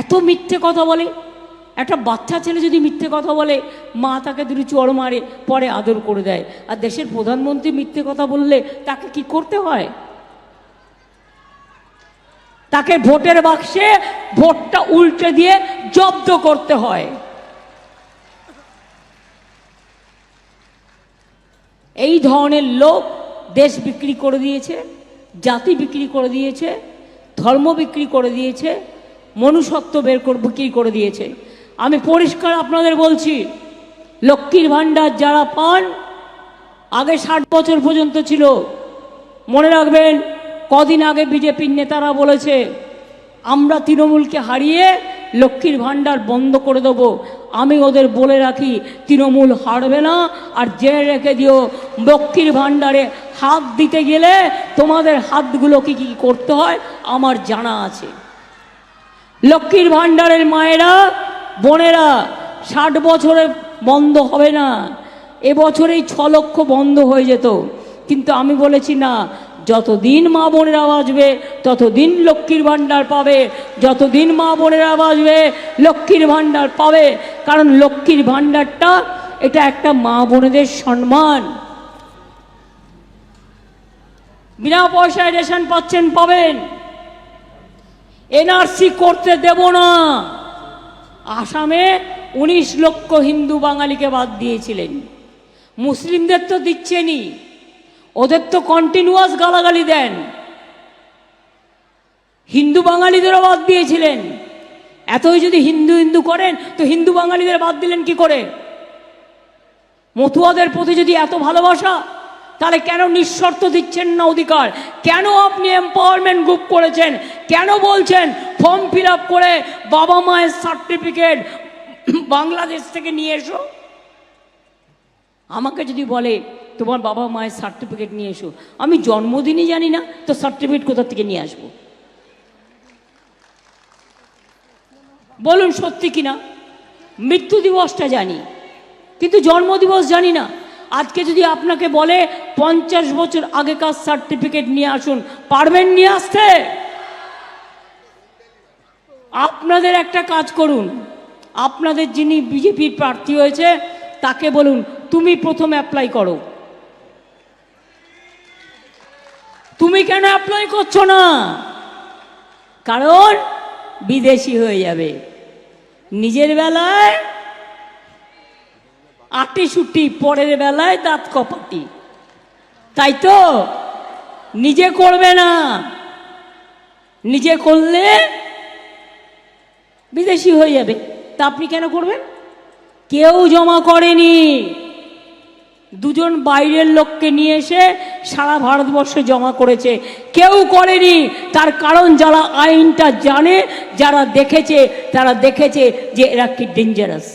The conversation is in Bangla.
এত মিথ্যে কথা বলে। একটা বাচ্চা ছেলে যদি মিথ্যে কথা বলে, মা তাকে দুটো চড় মারে, পরে আদর করে দেয়। আর দেশের প্রধানমন্ত্রী মিথ্যে কথা বললে তাকে কি করতে হয়? তাকে ভোটের বাক্সে ভোটটা উল্টে দিয়ে জব্দ করতে হয়। এই ধরনের লোক দেশ বিক্রি করে দিয়েছে, জাতি বিক্রি করে দিয়েছে, ধর্ম বিক্রি করে দিয়েছে, মনুষ্যত্ব বিক্রি করে দিয়েছে। আমি পরিষ্কার আপনাদের বলছি, লক্ষ্মীর ভাণ্ডার যারা পান, আগে 60 বছর পর্যন্ত ছিল। মনে রাখবেন, কদিন আগে বিজেপির নেতারা বলেছে আমরা তৃণমূলকে হারিয়ে লক্ষ্মীর ভাণ্ডার বন্ধ করে দেবো। আমি ওদের বলে রাখি, তৃণমূল হারবে না। আর জেনে রেখে দিও, লক্ষ্মীর ভাণ্ডারে হাত দিতে গেলে তোমাদের হাতগুলো কি কি করতে হয় আমার জানা আছে। লক্ষ্মীর ভাণ্ডারের মায়েরা, বোনেরা, 60 বছরে বন্ধ হবে না। এবছরেই 6 লক্ষ বন্ধ হয়ে যেত, কিন্তু আমি বলেছি না, যতদিন মা বোনেরা বাঁচবে ততদিন লক্ষ্মীর ভাণ্ডার পাবে, যতদিন মা বোনেরা বাঁচবে লক্ষ্মীর ভাণ্ডার পাবে। কারণ লক্ষ্মীর ভাণ্ডারটা এটা একটা মা বোনেদের সম্মান। বিনা পয়সায় রেশন পাচ্ছেন, পাবেন। এনআরসি করতে দেব না। আসামে 19 লক্ষ হিন্দু বাঙালিকে বাদ দিয়েছিলেন, মুসলিমদের তো দিচ্ছেনই, ওদের তো কন্টিনিউয়াস গালাগালি দেন। হিন্দু বাঙালিদেরও বাদ দিয়েছিলেন। এতই যদি হিন্দু হিন্দু করেন তো হিন্দু বাঙালিদের বাদ দিলেন কি করে? মতুয়াদের প্রতি যদি এত ভালোবাসা, তাহলে কেন নিঃশর্ত দিচ্ছেন না অধিকার? কেন আপনি এম্পাওয়ারমেন্ট গ্রুপ করেছেন? কেন বলছেন ফর্ম ফিল আপ করে বাবা মায়ের সার্টিফিকেট বাংলাদেশ থেকে নিয়ে এসো? আমাকে যদি বলে তোমার বাবা মায়ের সার্টিফিকেট নিয়ে এসো, আমি জন্মদিনই জানি না তো সার্টিফিকেট কোথা থেকে নিয়ে আসবো? বলুন সত্যি কিনা? মৃত্যু দিবসটা জানি, কিন্তু জন্মদিবস জানি না। আজকে যদি আপনাকে বলে 50 বছর আগেকার সার্টিফিকেট নিয়ে আসুন, পারবেন নিয়ে আসতে? আপনাদের একটা কাজ করুন, আপনাদের যিনি বিজেপির প্রার্থী হয়েছে তাকে বলুন তুমি প্রথম অ্যাপ্লাই করো। তুমি কেন অ্যাপ্লাই করছো না? কারণ বিদেশি হয়ে যাবে। নিজের বেলায় আটি সুটি, পরের বেলায় দাঁত কপাটি, তাই তো? নিজে করবে না, নিজে করলে বিদেশি হয়ে যাবে। তা আপনি কেন করবেন? কেউ জমা করেনি, দুজন বাইরের লোককে নিয়ে এসে সারা ভারতবর্ষে জমা করেছে। কেউ করেনি, তার কারণ যারা আইনটা জানে, যারা দেখেছে, তারা দেখেছে যে এরা কি ডেঞ্জারাস।